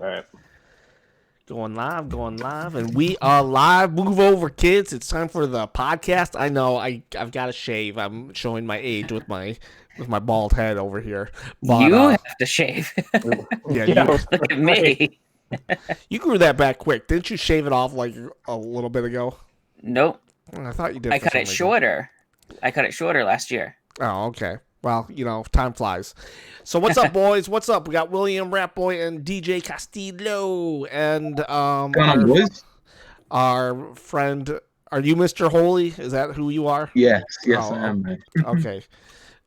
All right. Going live, and we are live. Move over, kids. It's time for the podcast. I know I've got to shave. I'm showing my age with my bald head over here. But You have to shave. yeah, Look at me. you grew that back quick. Didn't you shave it off like a little bit ago? Nope. I thought you did. I cut it shorter. I cut it shorter last year. Oh, okay. Well, time flies. So what's up, boys? What's up? We got William Ratboy and DJ Castillo, and our friend. Are you Mr. Holy? Is that who you are? Yes, I am. Man. Okay.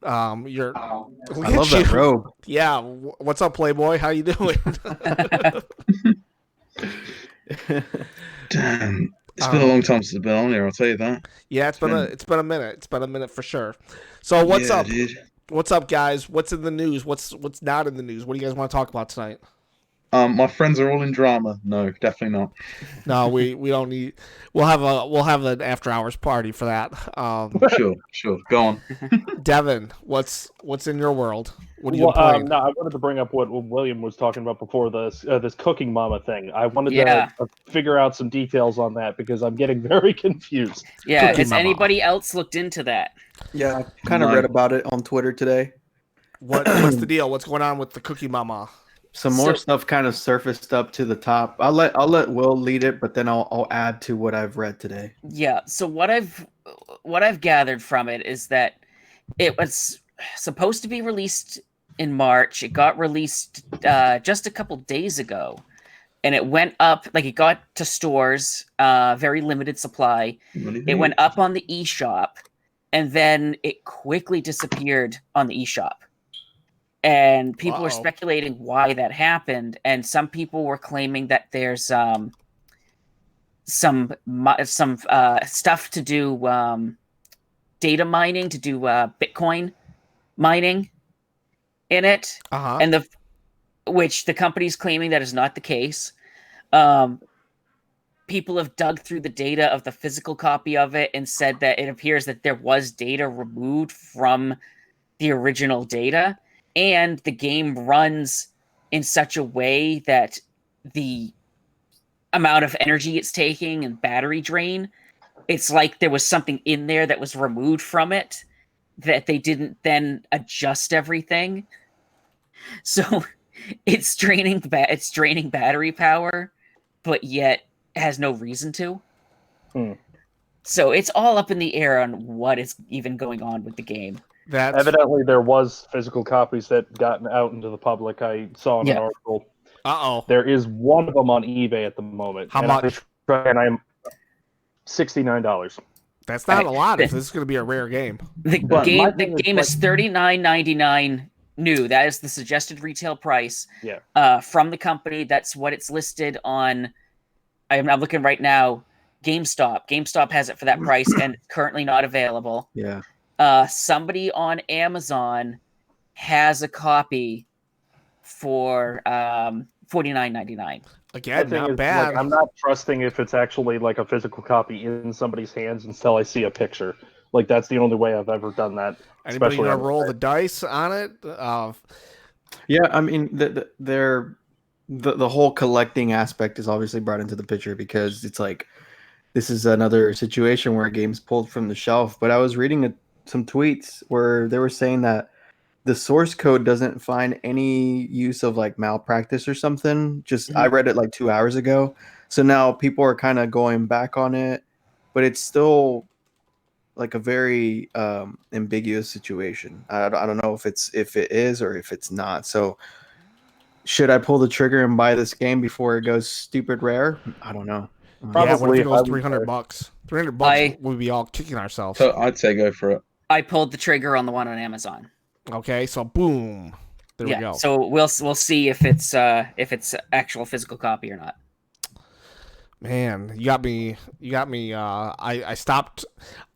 You're. I love that robe. Yeah. What's up, Playboy? How you doing? Damn. It's been a long time since I've been on here, I'll tell you that. Yeah, it's been a minute. It's been a minute for sure. So what's up? Dude. What's up, guys? What's in the news? What's not in the news? What do you guys want to talk about tonight? My friends are all in drama. No, definitely not. No, we don't need. We'll have an after hours party for that. Sure. Go on. Devin, what's in your world? What are you playing? No, I wanted to bring up what William was talking about before this Cooking Mama thing. I wanted to figure out some details on that because I'm getting very confused. Yeah, has anybody else looked into that? Yeah, I kind of read about it on Twitter today. What's the deal? What's going on with the Cookie Mama? Some more stuff kind of surfaced up to the top. I'll let Will lead it, but then I'll add to what I've read today. Yeah. So what I've gathered from it is that it was supposed to be released in March. It got released just a couple days ago, and it went up. Like it got to stores, very limited supply. It went up on the eShop, and then it quickly disappeared on the eShop. And people were speculating why that happened, and some people were claiming that there's some stuff to do data mining, to do Bitcoin mining in it, and which the company's claiming that is not the case. People have dug through the data of the physical copy of it and said that it appears that there was data removed from the original data. And the game runs in such a way that the amount of energy it's taking and battery drain, it's like there was something in there that was removed from it that they didn't then adjust everything. So it's draining battery power, but yet has no reason to. So it's all up in the air on what is even going on with the game. Evidently, there was physical copies that gotten out into the public. I saw in an article. There is one of them on eBay at the moment. How much? And I'm $69. That's not a lot if this is going to be a rare game. The game is $39.99 new. That is the suggested retail price from the company. That's what it's listed on. I'm looking right now. GameStop. GameStop has it for that price, and it's currently not available. Yeah. Somebody on Amazon has a copy for $49.99. Again, not bad. Like, I'm not trusting if it's actually like a physical copy in somebody's hands until I see a picture. Like that's the only way I've ever done that. Anybody gonna roll the dice on it? Yeah, I mean the whole collecting aspect is obviously brought into the picture because it's like this is another situation where a game's pulled from the shelf. But I was reading some tweets where they were saying that the source code doesn't find any use of like malpractice or something. I read it like 2 hours ago. So now people are kind of going back on it, but it's still like a very ambiguous situation. I don't know if it is or if it's not. So should I pull the trigger and buy this game before it goes stupid rare? I don't know. Probably if it goes $300. $300 we'd be all kicking ourselves. So I'd say go for it. I pulled the trigger on the one on Amazon. Okay, so boom, there we go. So we'll see if it's actual physical copy or not. Man, you got me. I stopped.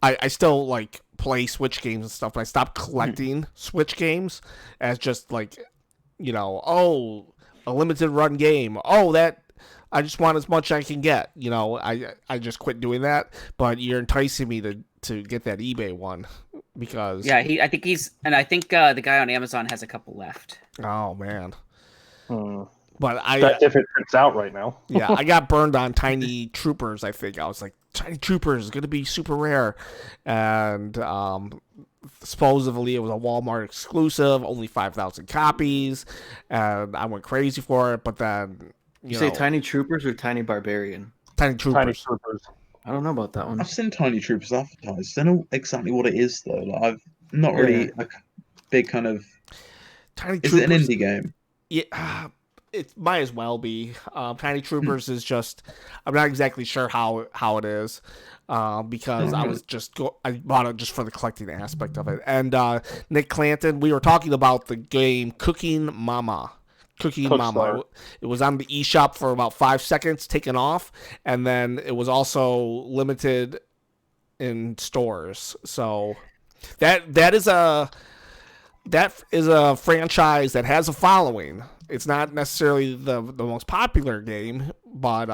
I still like play Switch games and stuff, but I stopped collecting Switch games as just like, a limited run game. That I just want as much I can get. I just quit doing that. But you're enticing me to get that eBay one because I think the guy on Amazon has a couple left. Oh man. But That if it prints out right now. yeah, I got burned on Tiny Troopers. I think I was like, Tiny Troopers is gonna be super rare, and supposedly it was a Walmart exclusive, only 5,000 copies, and I went crazy for it. But then You say Tiny Troopers or Tiny Barbarian? Tiny Troopers. Tiny Troopers. I don't know about that one. I've seen Tiny Troopers advertised. I don't know exactly what it is though. Like, I've not really a big kind of. Tiny Is Troopers. it an indie game? Yeah, it might as well be. Tiny Troopers is just. I'm not exactly sure how it is, because I bought it just for the collecting aspect of it. And Nick Clanton, we were talking about the game Cooking Mama. Cookstar. It was on the eShop for about 5 seconds, taken off, and then it was also limited in stores. So that is a franchise that has a following. It's not necessarily the most popular game, but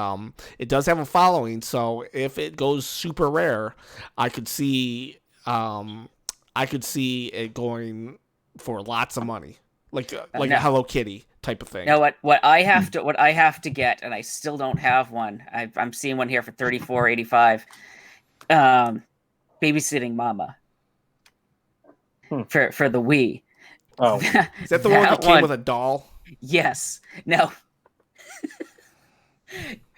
it does have a following. So if it goes super rare, I could see it going for lots of money, like a Hello Kitty type of thing. Now what I have to get, and I still don't have one. I'm seeing one here for $34.85. Babysitting Mama for the Wii. Oh, Is that the one that came with a doll? Yes. Now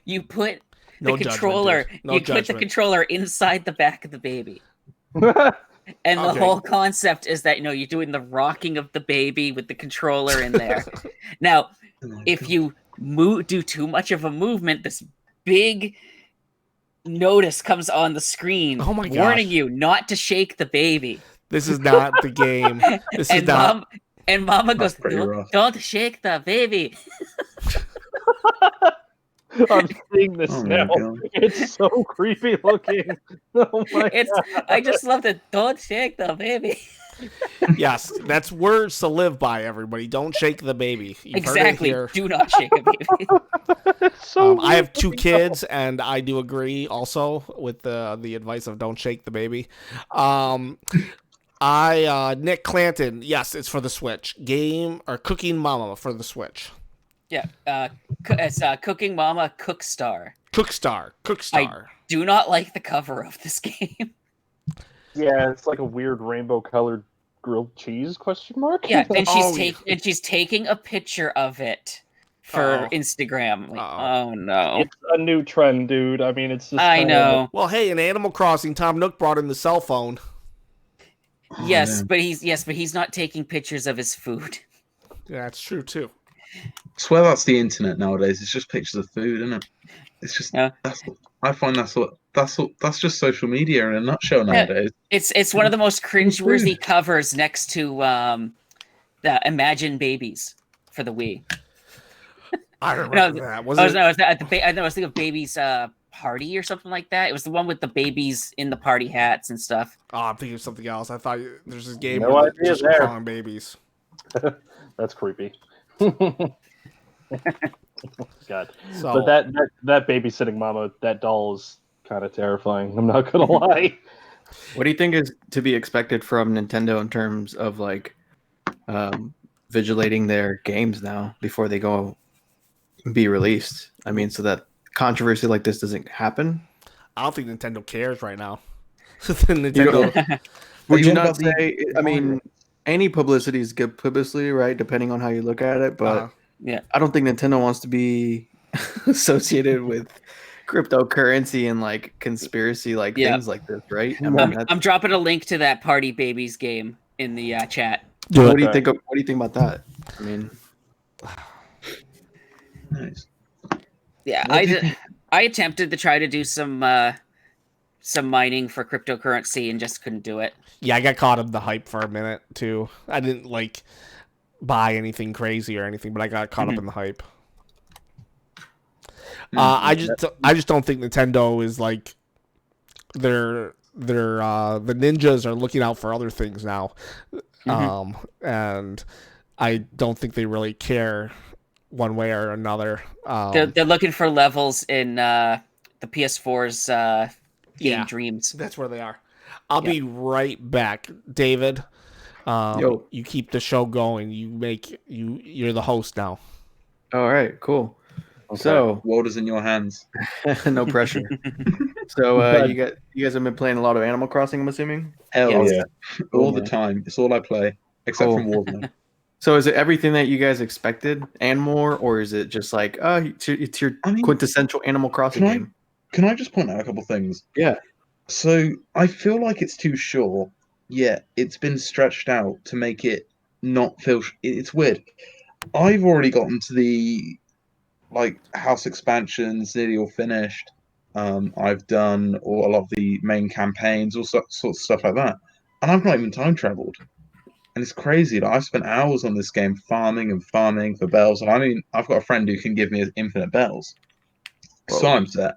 you put the No controller. judgment, dude. No You put the judgment. controller inside the back of the baby. And the Okay. whole concept is that, you're doing the rocking of the baby with the controller in there. Now, if you do too much of a movement, this big notice comes on the screen Oh my warning gosh. you not to shake the baby. This is not the game. This is And not. Mama goes, That's pretty rough. don't shake the baby. I'm seeing this Oh my now. God. It's so creepy looking. Oh my I just love that. Don't shake the baby. Yes, that's words to live by. Everybody, don't shake the baby. You've heard it Exactly. here. Do not shake a baby. It's so I have weird 2 looking. kids, and I do agree also with the advice of don't shake the baby. Nick Clanton, yes, it's for the Switch. Game or Cooking Mama for the Switch. Yeah. It's Cooking Mama Cookstar. Cookstar. Do not like the cover of this game. Yeah, it's like a weird rainbow colored grilled cheese question mark. Yeah, and Oh, she's taking a picture of it for Uh-oh. Instagram. Like, Uh-oh. oh no. It's a new trend, dude. I mean, it's just I kinda- know. Well, hey, in Animal Crossing, Tom Nook brought in the cell phone. Oh, Yes, man. but he's not taking pictures of his food. Yeah, that's true too. I swear that's the internet nowadays. It's just pictures of food, isn't it? It's just Yeah. I find that's just social media in a nutshell nowadays. It's one of the most cringeworthy Food. covers next to the Imagine Babies for the Wii. I remember that. I was thinking of Babies Party or something like that. It was the one with the babies in the party hats and stuff. Oh, I'm thinking of something else. I thought there's this game No where idea just there. calling babies. That's creepy. God, So but that babysitting mama, that doll is kind of terrifying. I'm not gonna lie. What do you think is to be expected from Nintendo in terms of like vigilating their games now before they go be released? I mean, so that controversy like this doesn't happen. I don't think Nintendo cares right now. Nintendo. Would you What not about the say? I mean, any publicity is good publicity, right? Depending on how you look at it, but Yeah. I don't think Nintendo wants to be associated with cryptocurrency and like conspiracy like Yeah. things like this, right? I mean, that's, I'm dropping a link to that Party Babies game in the chat. what do you Okay. think? What do you think about that? I mean, Nice. Yeah, What do you think? I attempted to try to do some mining for cryptocurrency and just couldn't do it. Yeah, I got caught in the hype for a minute too. I didn't like buy anything crazy or anything, but I got caught up in the hype. I just don't think Nintendo is like the ninjas are looking out for other things now, and I don't think they really care one way or another. They're looking for levels in the PS4's game Yeah. Dreams. That's where they are. I'll be right back, David. Yo. You keep the show going. You're the host now. All right, cool. Okay. So World is in your hands. no pressure. So But- you guys have been playing a lot of Animal Crossing, I'm assuming. Hell Yes. yeah. All the man. time. It's all I play. Except Cool. from Warzone. So is it everything that you guys expected and more, or is it just like it's your I mean, quintessential Animal Crossing can I game? can I just point out a couple things? Yeah. So I feel like it's too short, yet it's been stretched out to make it not feel. It's weird. I've already gotten to the house expansions, nearly all finished. I've done a lot of the main campaigns, all sorts of stuff like that, and I've not even time traveled. And it's crazy that I've spent hours on this game farming and farming for bells. And I mean, I've got a friend who can give me infinite bells, so Whoa. I'm set.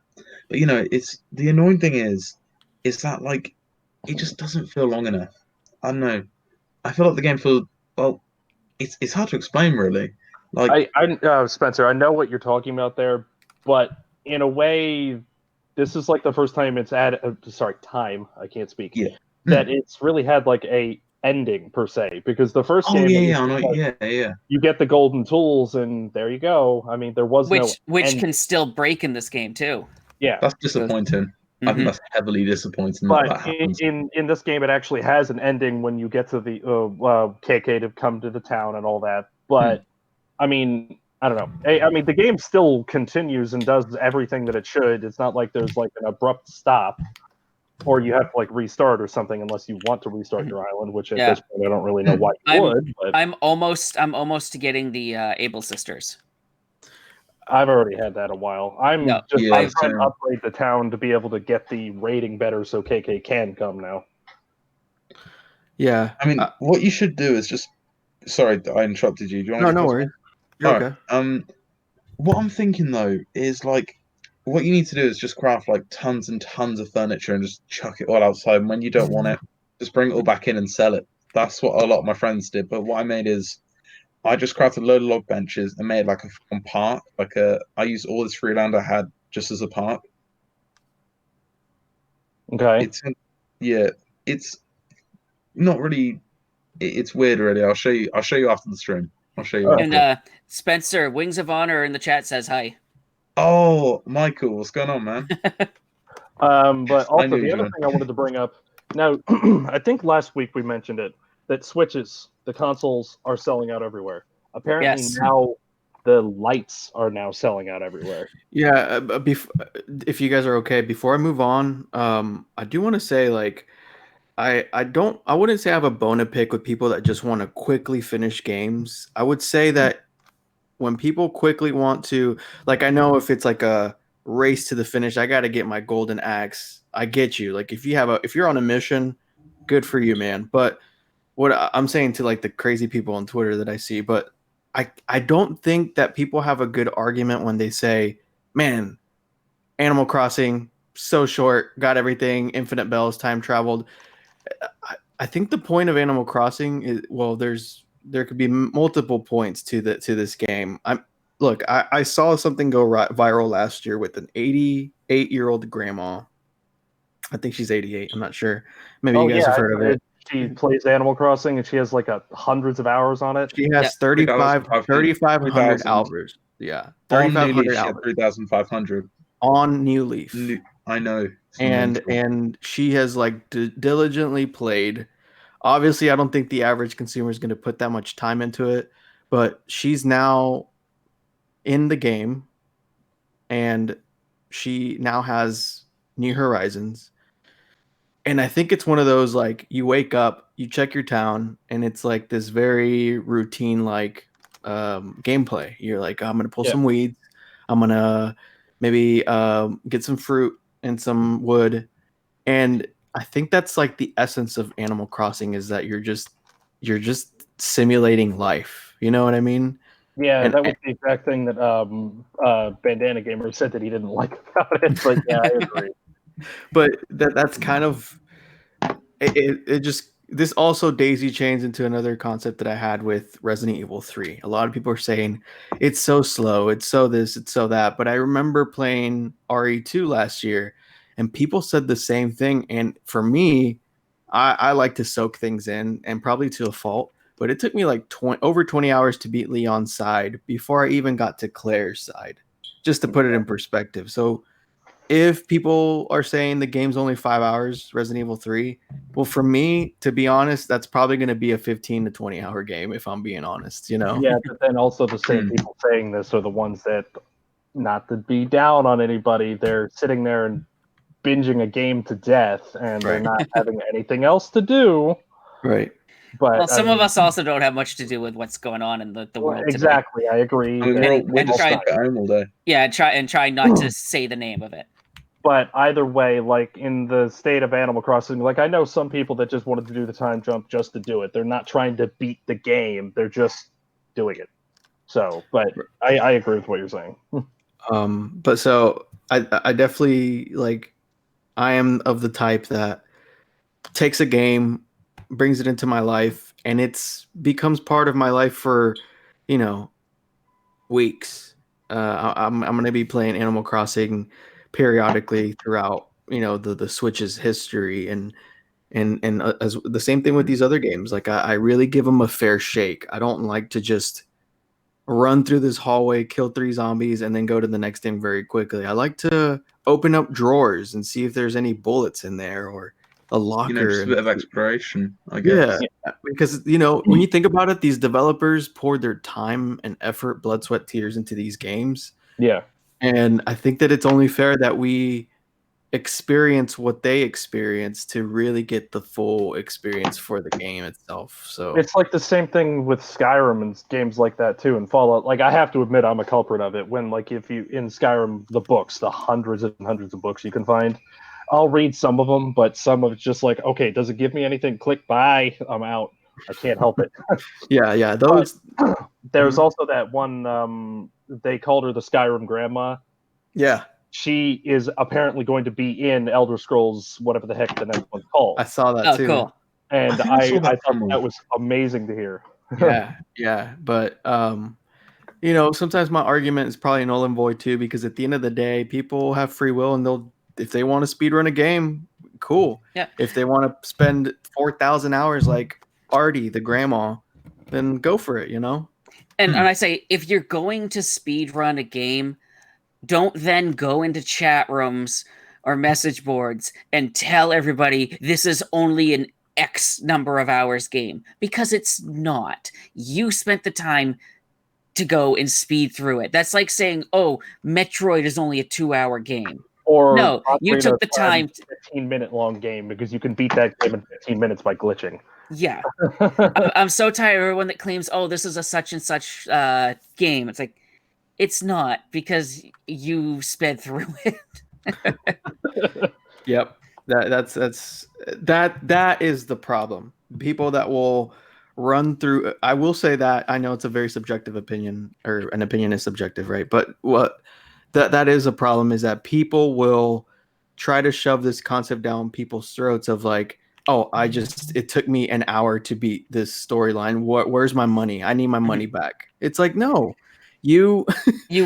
But it's the annoying thing is that it just doesn't feel long enough. I don't know. I feel like the game feels well. It's hard to explain really. Spencer, I know what you're talking about there, but in a way, this is like the first time it's time. I can't speak. Yeah. That it's really had like a ending per se, because the first Oh game, yeah, it was yeah, I know, just like, yeah. you get the golden tools and there you go. I mean, there was no which end. can still break in this game too. Yeah, That's disappointing. I think Mhm. that's heavily disappointing that but happens. in this game, it actually has an ending when you get to the KK to come to the town and all that. But I mean, I don't know. I mean, the game still continues and does everything that it should. It's not like there's like an abrupt stop, or you have to like restart or something, unless you want to restart your island. Which at Yeah. this point, I don't really know why you I'm- would. But I'm almost to getting the Able Sisters. I've already had that a while. I'm No. just Yeah, I'm trying to same. upgrade the town to be able to get the rating better, so KK can come now. Yeah. I mean, what you should do is just. Sorry, I interrupted you. Do you want No, to no worries. You're Alright, okay. What I'm thinking though is what you need to do is just craft like tons and tons of furniture and just chuck it all outside. And when you don't want it, just bring it all back in and sell it. That's what a lot of my friends did. But what I made is I just crafted a load of log benches and made like a fucking park. I used all this free land I had just as a park. Okay. It's not really. It's weird, really. I'll show you. I'll show you after the stream. I'll show you. And After. Spencer, Wings of Honor in the chat says hi. Oh, Michael, what's going on, man? But I also knew the you other were. thing I wanted to bring up. Now, I think last week we mentioned it, that Switches, the consoles, are selling out everywhere. Apparently Yes. now the lights are now selling out everywhere. Yeah, if you guys are okay, before I move on, I do want to say I wouldn't say I have a bone to pick with people that just want to quickly finish games. I would say that when people quickly want to, like, I know if it's like a race to the finish, I got to get my golden axe. I get you. Like if you're on a mission, good for you, man. But what I'm saying to like the crazy people on Twitter that I see, but I don't think that people have a good argument when they say, man, Animal Crossing, so short, got everything, infinite bells, time traveled. I think the point of Animal Crossing is, well, there could be multiple points to this game. I saw something go viral last year with an 88-year-old grandma. I think she's 88. I'm not sure. Maybe you guys have heard of it. She plays Animal Crossing and she has like hundreds of hours on it. She has 3,500 hours. Yeah, 3,500 hours 3,500 on New Leaf. I know. And she has like diligently played. Obviously, I don't think the average consumer is going to put that much time into it, but she's now in the game and she now has New Horizons. And I think it's one of those, like, you wake up, you check your town, and it's like this very routine gameplay. You're like, I'm gonna pull some weeds, I'm gonna maybe get some fruit and some wood. And I think that's like the essence of Animal Crossing, is that you're just simulating life. You know what I mean? Yeah, that was the exact thing that Bandana Gamer said that he didn't like about it. But yeah, I agree. But that's kind of it. Just this also daisy chains into another concept that I had with Resident Evil 3. A lot of people are saying it's so slow, it's so this, it's so that. But I remember playing RE2 last year, and people said the same thing. And for me, I like to soak things in, and probably to a fault. but it took me like over 20 hours to beat Leon's side before I even got to Claire's side, just to put it in perspective. So if people are saying the game's only 5 hours, Resident Evil 3, well, for me, to be honest, that's probably going to be a 15 to 20 hour game, if I'm being honest, you know? Yeah, but then also the same people saying this are the ones that, not to be down on anybody, they're sitting there and binging a game to death, and they're Right. not having anything else to do. Right. But Well, some of us also don't have much to do with what's going on in the world today. exactly, I agree. I mean, we're And just try- stuck at home all day. Yeah, try not to say the name of it. But either way, like in the state of Animal Crossing, like I know some people that just wanted to do the time jump just to do it. They're not trying to beat the game; they're just doing it. So, but I agree with what you're saying. But so I definitely like, I am of the type that takes a game, brings it into my life, and it's becomes part of my life for, you know, weeks. I'm going to be playing Animal Crossing periodically throughout, you know, the Switch's history, and as the same thing with these other games. Like I really give them a fair shake. I don't like to just run through this hallway, kill 3 zombies, and then go to the next thing very quickly. I like to open up drawers and see if there's any bullets in there or a locker. You know, just a bit of exploration, I guess. Yeah, because, you know, when you think about it, these developers poured their time and effort, blood, sweat, tears into these games. Yeah, And I think that it's only fair that we experience what they experience to really get the full experience for the game itself. So it's like the same thing with Skyrim and games like that too, and Fallout. Like I have to admit, I'm a culprit of it. When like if you in Skyrim, the books, the hundreds and hundreds of books you can find, I'll read some of them, but some of it's just like, okay, does it give me anything? Click buy, I'm out. I can't help it. yeah, those. There's also that one. They called her the Skyrim grandma. Yeah, She is apparently going to be in Elder Scrolls, whatever the heck the next one's called. I saw that Oh, too. cool. And I saw I that thought promo. that was amazing to hear. Yeah, but you know, sometimes my argument is probably null and void too, because at the end of the day, people have free will, and they'll, if they want to speedrun a game, cool. Yeah. If they want to spend 4,000 hours like Artie, the grandma, then go for it, you know? And I say, if you're going to speed run a game, don't then go into chat rooms or message boards and tell everybody this is only an X number of hours game, because it's not. You spent the time to go and speed through it. That's like saying, oh, Metroid is only a 2-hour game. Or No, you Ocarina took of the time 15-minute long game, because you can beat that game in 15 minutes by glitching. Yeah. I'm so tired of everyone that claims, oh, this is a such and such game. It's like, it's not, because you sped through it. Yep. That is the problem. People that will run through. I will say that I know it's a very subjective opinion, or an opinion is subjective, right? But what that is a problem is that people will try to shove this concept down people's throats of like, oh, it took me an hour to beat this storyline. Where's my money? I need my money back. It's like, no, you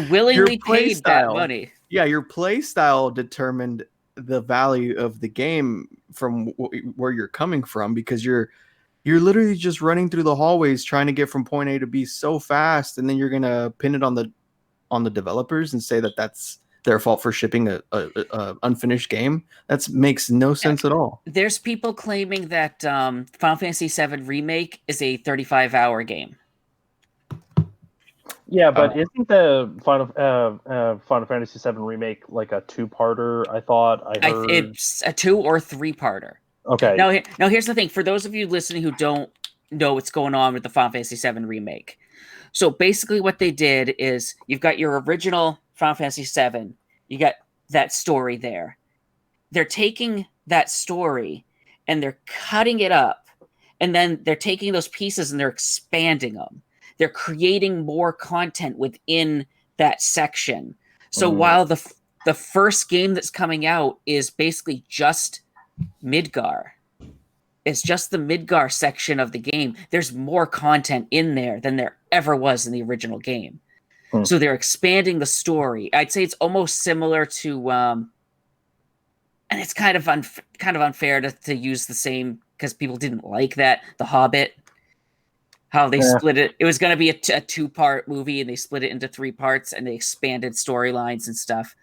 willingly play paid style. that money. Yeah, your play style determined the value of the game from where you're coming from, because you're literally just running through the hallways trying to get from point A to B so fast, and then you're gonna pin it on the developers and say that that's their fault for shipping a unfinished game. That makes no sense at all. There's people claiming that Final Fantasy VII Remake is a 35-hour game. Yeah, but isn't the Final Fantasy VII Remake like a 2-parter? I thought I heard. It's a 2 or 3-parter. Okay. Now, here's the thing. For those of you listening who don't know what's going on with the Final Fantasy VII Remake. So basically what they did is, you've got your original Final Fantasy VII. You got that story there. They're taking that story and they're cutting it up. And then they're taking those pieces and they're expanding them. They're creating more content within that section. So while the first game that's coming out is basically just Midgar, it's just the Midgar section of the game, there's more content in there than there ever was in the original game. So they're expanding the story. I'd say it's almost similar to, and it's kind of unfair to use the same, because people didn't like that, The Hobbit. How they Yeah. split it. It was going to be a 2-part movie, and they split it into 3 parts, and they expanded storylines and stuff.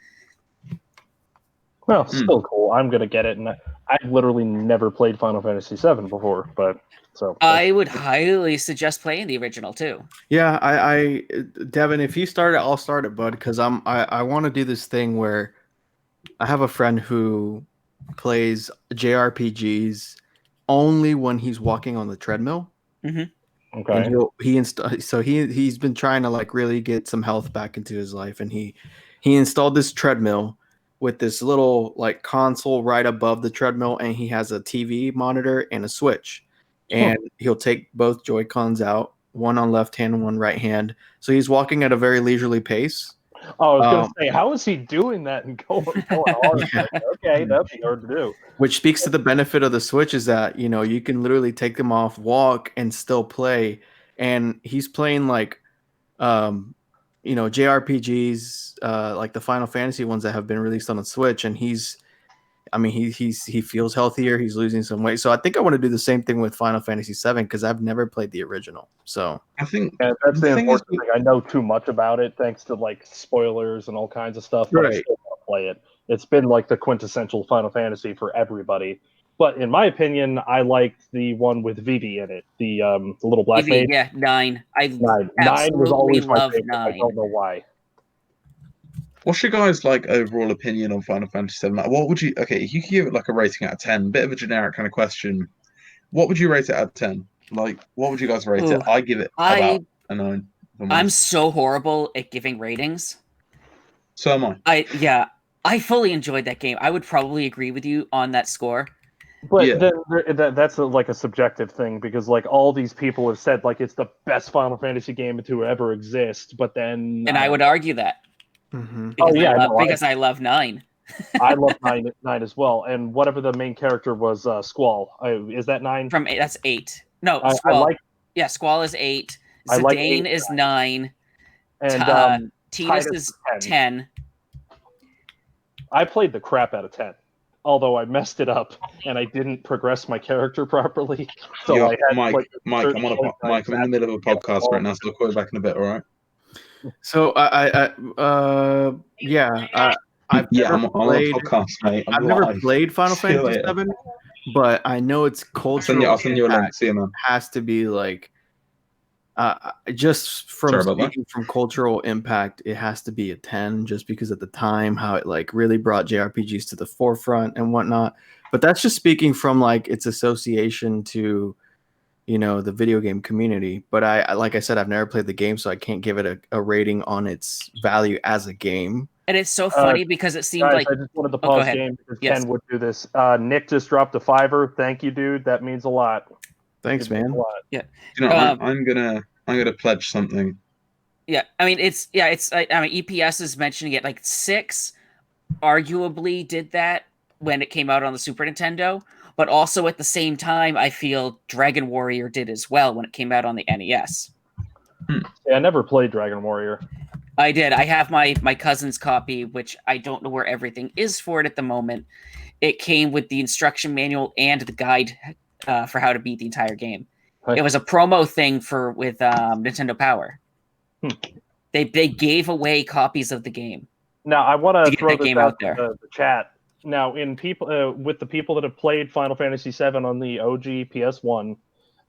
Well, still cool. I'm gonna get it, and I've literally never played Final Fantasy VII before, but so I would highly suggest playing the original too. Yeah, I Devin, if you start it, I'll start it, bud, because I want to do this thing where I have a friend who plays JRPGs only when he's walking on the treadmill. okay. And he's been trying to like really get some health back into his life, and he installed this treadmill with this little like console right above the treadmill, and he has a TV monitor and a switch, and he'll take both Joy-Cons out, one on left hand, one right hand. So he's walking at a very leisurely pace. Oh, I was gonna say, how is he doing that and going hard? Yeah. Okay, that'd be hard to do. Which speaks to the benefit of the Switch is that, you know, you can literally take them off, walk, and still play. And he's playing like, JRPGs, like the Final Fantasy ones that have been released on the Switch. And he feels healthier. He's losing some weight. So I think I want to do the same thing with Final Fantasy VII because I've never played the original. So I think that's the thing important is- thing. I know too much about it thanks to like spoilers and all kinds of stuff, but I Right. still want to play it. It's been like the quintessential Final Fantasy for everybody. But in my opinion, I liked the one with Vivi in it, the little black Maybe, maid. yeah, 9. I 9 was absolutely always my love favorite. I 9. don't know why. What's your guys' like overall opinion on Final Fantasy VII? Like, what would you? Okay, if you could give it like a rating out of 10, bit of a generic kind of question. What would you rate it out of 10? Like, what would you guys rate Ooh, it? I give it about a 9. if I'm honest. so horrible at giving ratings. So am I. I fully enjoyed that game. I would probably agree with you on that score. But Yeah. then that's like a subjective thing because like all these people have said like it's the best Final Fantasy game to ever exist. But then And I would argue that mhm. because, yeah, I love 9. I love 9 as well. And whatever the main character was, Squall. Is that 9? That's 8. No, I Squall. like Squall is 8. I like Zidane 8 is 9. and Tidus Tidus is 10. 10. I played the crap out of 10. Although I messed it up and I didn't progress my character properly, so Yo, I had Mike, like I'm in the middle of a podcast right now, so I'll call you back in a bit. All right? So I've Yeah, never I'm on a played. podcast, mate. I've never live. played Final See you Fantasy later. VII, but I know its I'll cultural send you a link. impact See you, man. has to be like, just from Sorry about that. speaking from cultural impact, it has to be a 10, just because at the time how it like really brought JRPGs to the forefront and whatnot. But that's just speaking from like its association to, you know, the video game community. But I like I said, I've never played the game, so I can't give it a rating on its value as a game. And it's so funny because it seemed Guys, like I just wanted to go pause ahead. game because Yes. Ken would do this. Nick just dropped a $5. Thank you, dude. That means a lot. Thanks, It means man. a lot. You know, Um, I'm gonna pledge something. EPS is mentioning it like 6 arguably did that when it came out on the Super Nintendo, but also at the same time I feel Dragon Warrior did as well when it came out on the NES. Yeah, I never played Dragon Warrior. I did. I have my cousin's copy, which I don't know where everything is for it at the moment. It came with the instruction manual and the guide for how to beat the entire game. Huh. It was a promo thing with Nintendo Power. They gave away copies of the game. Now I want To to get throw that this game out out there. to the chat. Now, in people with the people that have played Final Fantasy VII on the OG PS1,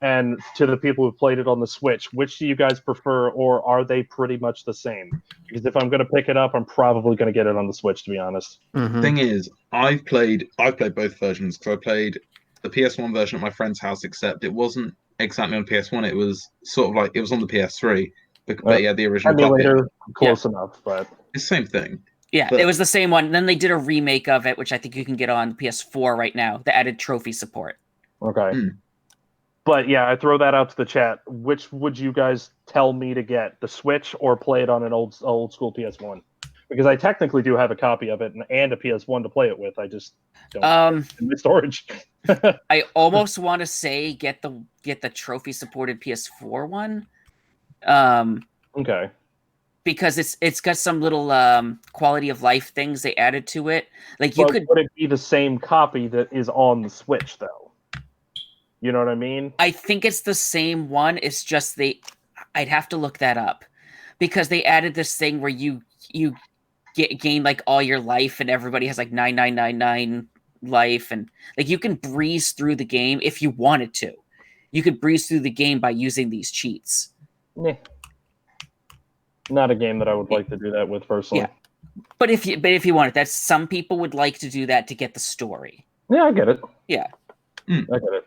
and to the people who played it on the Switch, which do you guys prefer, or are they pretty much the same? Because if I'm going to pick it up, I'm probably going to get it on the Switch, to be honest. Mhm. Thing is, I've played both versions because I played the PS1 version at my friend's house, except it wasn't exactly on PS1. It was sort of like it was on the PS3, but yeah, the original copy. Emulator, close enough, but It's the same thing. Yeah, But- it was the same one. And then they did a remake of it, which I think you can get on PS4 right now. That added trophy support. okay. Hmm. But yeah, I throw that out to the chat. Which would you guys tell me to get, the Switch or play it on an old school PS1? Because I technically do have a copy of it and a PS1 to play it with. I just don't have it in my storage. I almost want to say get the trophy supported PS4 one. Okay. Because it's got some little quality of life things they added to it. Like you But could would it be the same copy that is on the Switch though? You know what I mean? I think it's the same one. It's just I'd have to look that up because they added this thing where you gain like all your life and everybody has like 9999 life, and like you can breeze through the game if you wanted to. You could breeze through the game by using these cheats. Meh. Not a game that I would like to do that with personally. Yeah. But if you want it, that's some people would like to do that to get the story. Yeah, I get it. Yeah. I get it.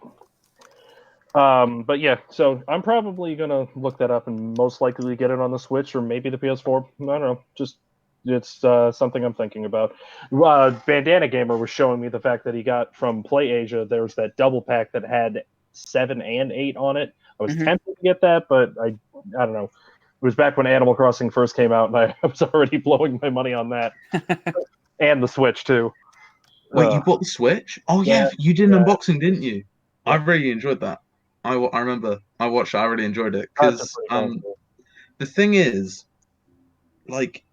But yeah, so I'm probably gonna look that up and most likely get it on the Switch or maybe the PS4. I don't know. Just it's something I'm thinking about. Bandana Gamer was showing me the fact that he got from PlayAsia. There was that double pack that had 7 and 8 on it. I was tempted to get that, but I don't know. It was back when Animal Crossing first came out, and I was already blowing my money on that, and the Switch too. Wait, you bought the Switch? Oh yeah, Yeah, you did an yeah. unboxing, didn't you? I really enjoyed that. I remember I watched it. I really enjoyed it That's because a pretty cool. the thing is, like,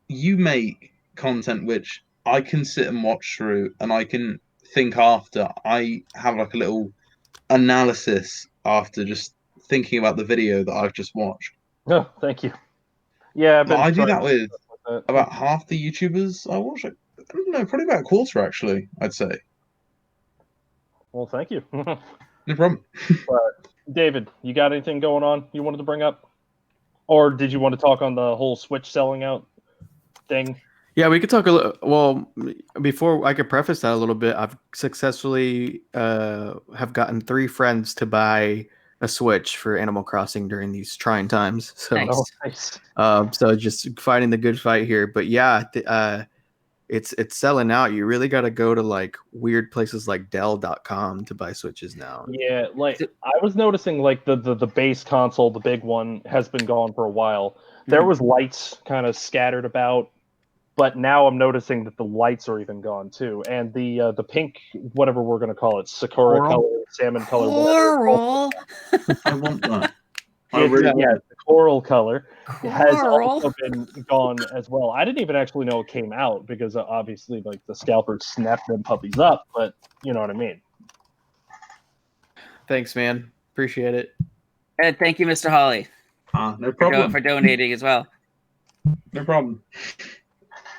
you make content which I can sit and watch through, and I can think after. I have like a little analysis after just thinking about the video that I've just watched. Oh, thank you. Yeah, I've been I do trying that to with that. about half the YouTubers I watch. I don't know, probably about a quarter actually. I'd say. Well, thank you. No problem. David, you got anything going on you wanted to bring up? Or did you want to talk on the whole Switch selling out thing? Yeah, we could talk a little. Well, before I could preface that a little bit, I've successfully have gotten 3 friends to buy a Switch for Animal Crossing during these trying times. So, Nice. Oh, nice. so just fighting the good fight here. But yeah, it's selling out. You really got to go to like weird places like Dell.com to buy Switches now. Yeah, like I was noticing like the base console, the big one, has been gone for a while. There was lights kind of scattered about, but now I'm noticing that the lights are even gone too. And the pink, whatever we're gonna call it, Sakura Coral? color, salmon color, whatever. Coral. I want that. The coral color has Coral. also been gone as well. I didn't even actually know it came out because obviously like the scalpers snapped them puppies up, but you know what I mean. Thanks, man. Appreciate it. And thank you, Mr. Holly, No problem. for donating as well. No problem.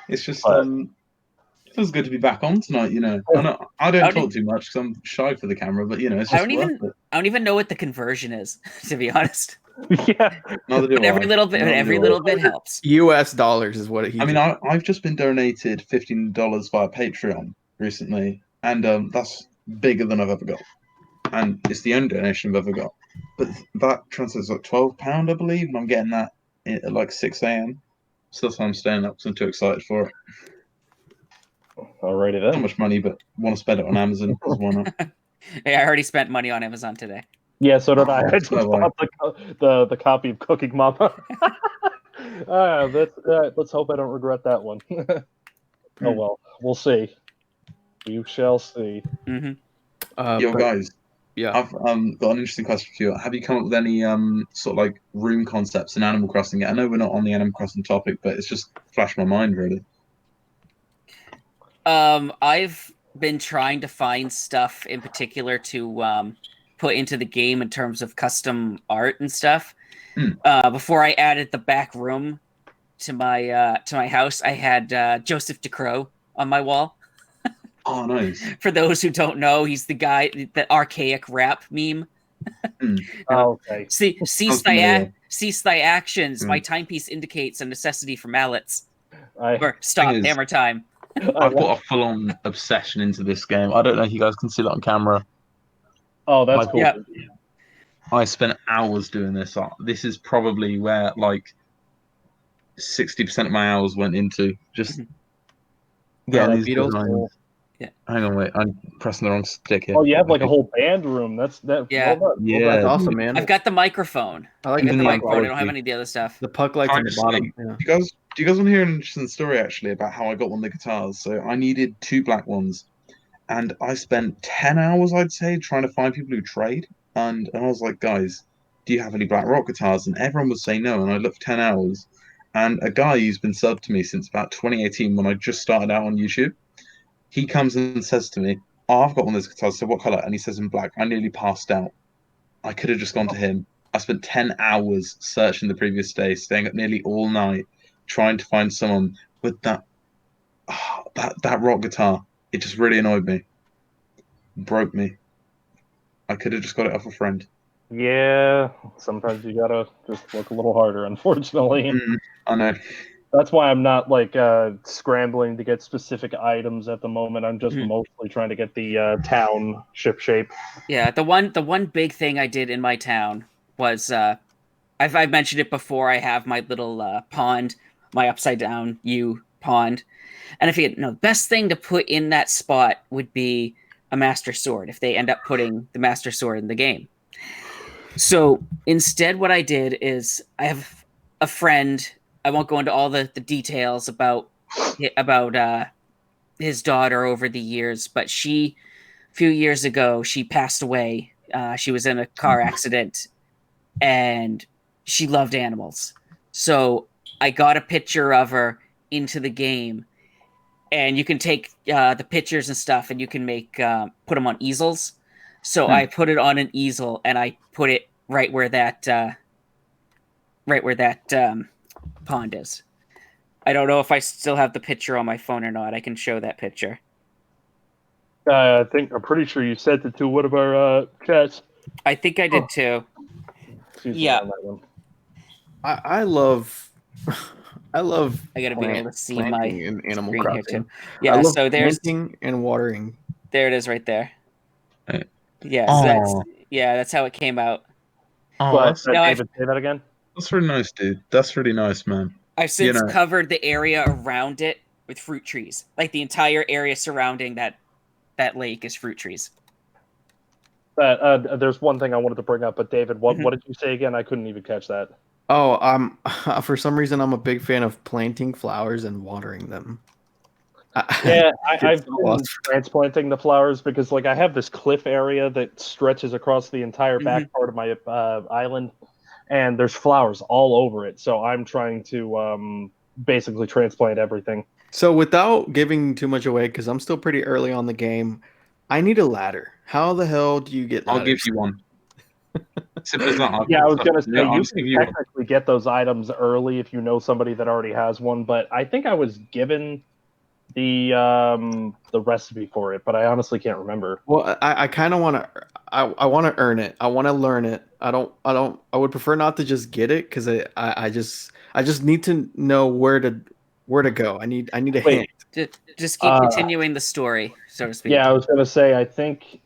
It's just But- it feels good to be back on tonight. You know, I don't talk too much because I'm shy for the camera, but you know, it's I just don't worth I don't even know what the conversion is, to be honest. Yeah. it. Neither do But every I. little bit, Neither every do I. little bit helps. US dollars is what he. I mean, I've just been donated $15 via Patreon recently, and that's bigger than I've ever got, and it's the only donation I've ever got. But that translates like £12, I believe, and I'm getting that at like 6 a.m. So that's why I'm staying up because I'm too excited for it. Alrighty Not then. much money, but want to spend it on Amazon. 'Cause why not? Hey, I already spent money on Amazon today. Yeah, so did I. I just So do I. bought the copy of Cooking Mama. Let's hope I don't regret that one. Oh well, we'll see. You shall see. Hmm. Yo, but- guys, yeah. I've got an interesting question for you. Have you come up with any sort of like room concepts in Animal Crossing yet? I know we're not on the Animal Crossing topic, but it's just flashed my mind really. I've been trying to find stuff in particular to put into the game in terms of custom art and stuff. Before I added the back room to my house, I had Joseph DeCrow on my wall. Oh, nice. For those who don't know, he's the guy, the archaic rap meme. Oh, okay. Cease thy actions. My timepiece indicates a necessity for mallets. Or stop, Thing is- hammer time. I've got a full-on obsession into this game. I don't know if you guys can see that on camera. Oh, that's My- cool. Yeah. I spent hours doing this. This is probably where like 60% of my hours went into just getting these Beatles? designs. Yeah. Hang on, wait. I'm pressing the wrong stick here. Oh, you have like a whole band room. That's that. Yeah. Well done. Yeah. Well That's done. awesome, man. I've got the microphone. I like I got Even the the microphone. I don't have quality. any of the other stuff. the puck lights on the bottom. Yeah. Do you guys want to hear an interesting story actually about how I got one of the guitars? So I needed 2 black ones, and I spent 10 hours, I'd say, trying to find people who trade. And I was like, guys, do you have any black rock guitars? And everyone would say no. And I looked for 10 hours, and a guy who's been subbed to me since about 2018 when I just started out on YouTube, he comes and says to me, oh, I've got one of those guitars. So what color? And he says in black. I nearly passed out. I could have just gone to him. I spent 10 hours searching the previous day, staying up nearly all night, trying to find someone with that rock guitar. It just really annoyed me. Broke me. I could have just got it off a friend. Yeah, sometimes you gotta just look a little harder, unfortunately. I know. That's why I'm not like scrambling to get specific items at the moment. I'm just mostly trying to get the town shipshape. Yeah, the one big thing I did in my town was I've mentioned it before. I have my little pond, my upside down U pond, and I figured the best thing to put in that spot would be a master sword if they end up putting the master sword in the game. So instead, what I did is I have a friend. I won't go into all the details about his daughter over the years, but a few years ago, she passed away. She was in a car accident, and she loved animals. So I got a picture of her into the game, and you can take the pictures and stuff, and you can put them on easels. So I put it on an easel, and I put it right where that pond is. I don't know if I still have the picture on my phone or not. I can show that picture. I'm pretty sure you sent it to one of our chats. I think I did too. Yeah. I love I gotta be able to see my in Animal screen here Crossing. too. Yeah, love so there's planting and watering. there it is right there. Right. Yeah, so that's how it came out. But No, David, say that again. That's really nice, dude. That's really nice, man. I've since covered the area around it with fruit trees. Like the entire area surrounding that lake is fruit trees. There's one thing I wanted to bring up, but David, what did you say again? I couldn't even catch that. Oh, for some reason I'm a big fan of planting flowers and watering them. Yeah, I've been transplanting the flowers because like I have this cliff area that stretches across the entire back part of my island, and there's flowers all over it. So I'm trying to basically transplant everything. So without giving too much away, because I'm still pretty early on the game, I need a ladder. How the hell do you get ladders? I'll give you one. Simple as that. Yeah, I was going to say, you can technically get those items early if you know somebody that already has one, but I think I was given the recipe for it, but I honestly can't remember. Well, I kind of want to. I want to earn it. I want to learn it. I would prefer not to just get it because I just need to know where to go. I need a hint. Just keep continuing the story, so to speak. Yeah, I was going to say, I think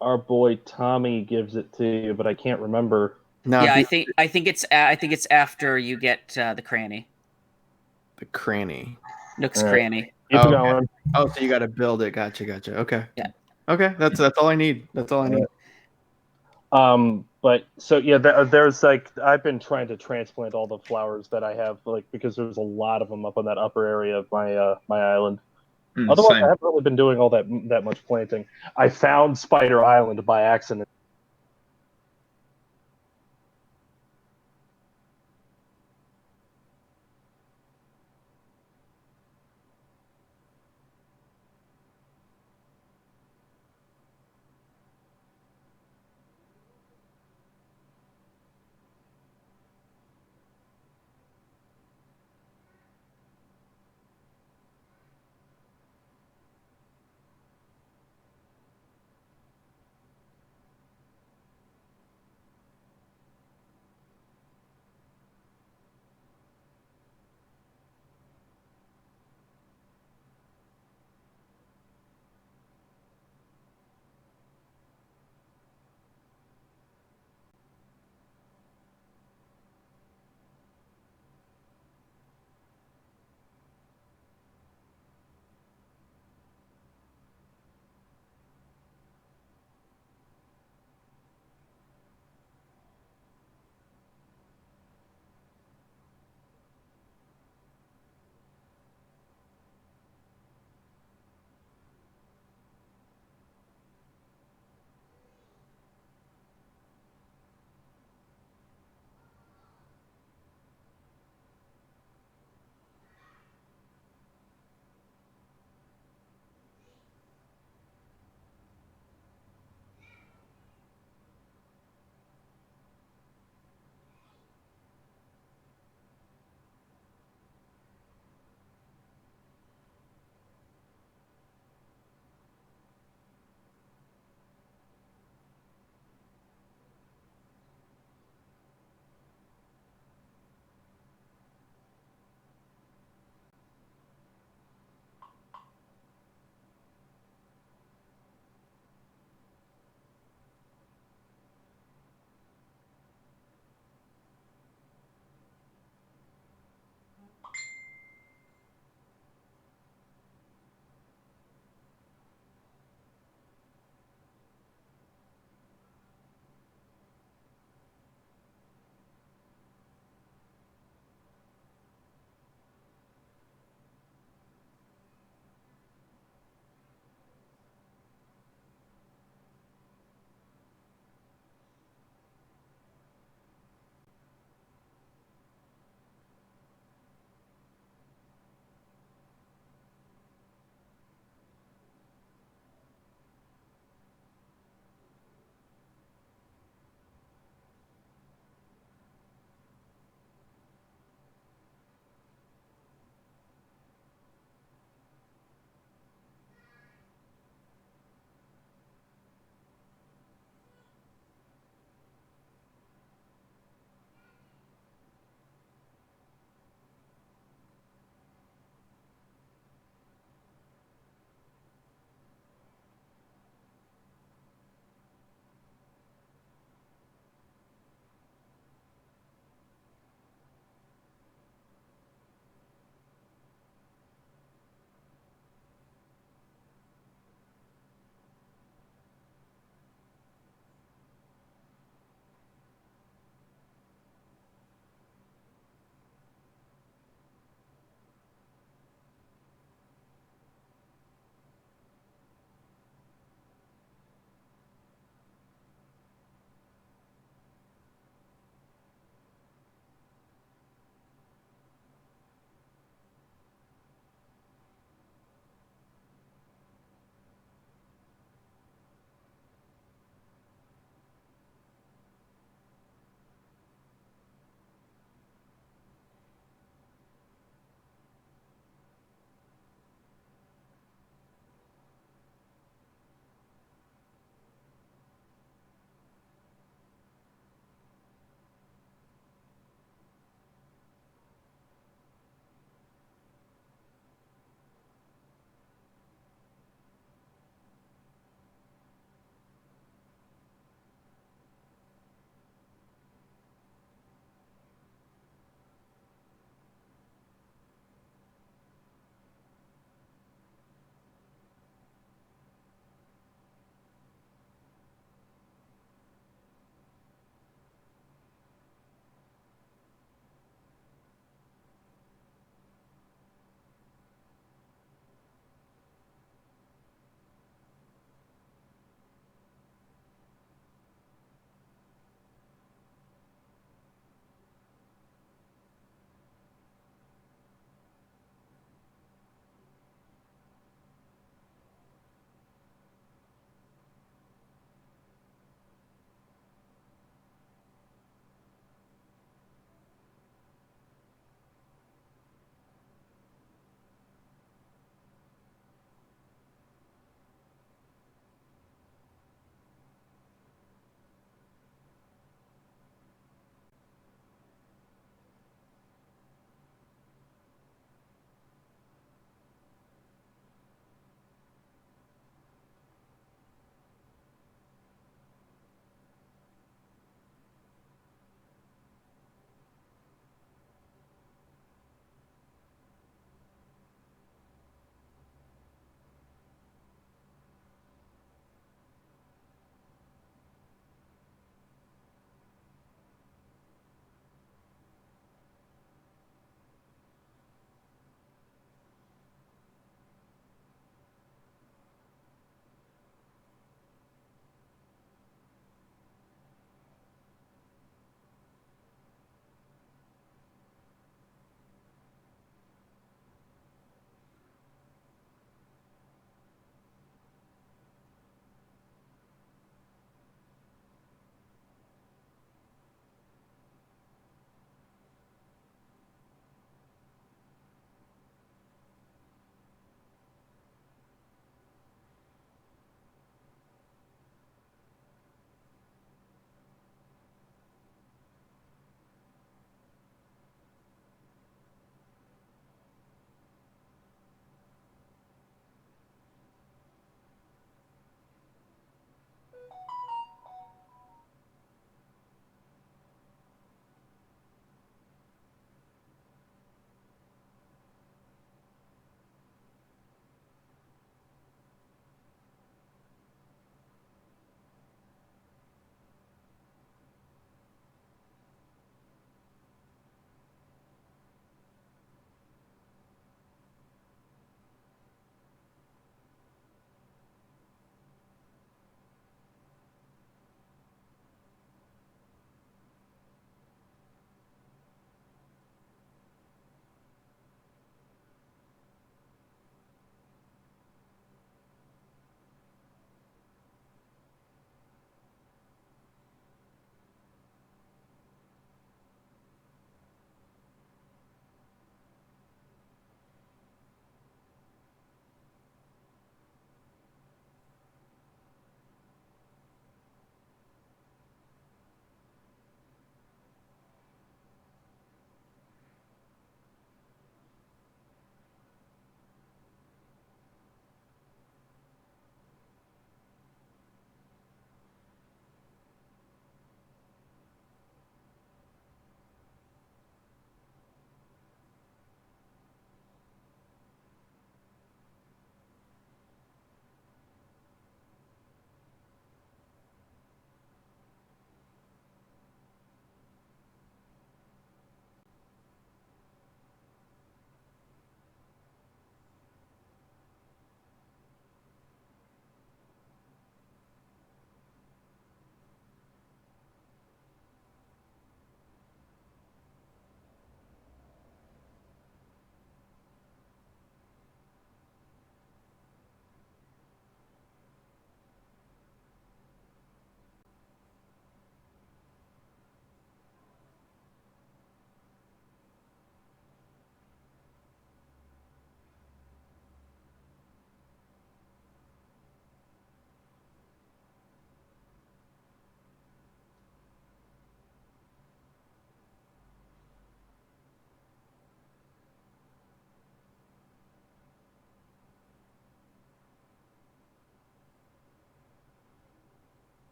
our boy Tommy gives it to you, but I can't remember. No, yeah, I think it's after you get the cranny. The cranny. Nook's cranny. Keep going. Oh, so you got to build it. Gotcha. Okay. Yeah. Okay, that's all I need. That's all I need. But so yeah, there's like I've been trying to transplant all the flowers that I have, like because there's a lot of them up on that upper area of my my island. Otherwise, I haven't really been doing all that much planting. I found Spider Island by accident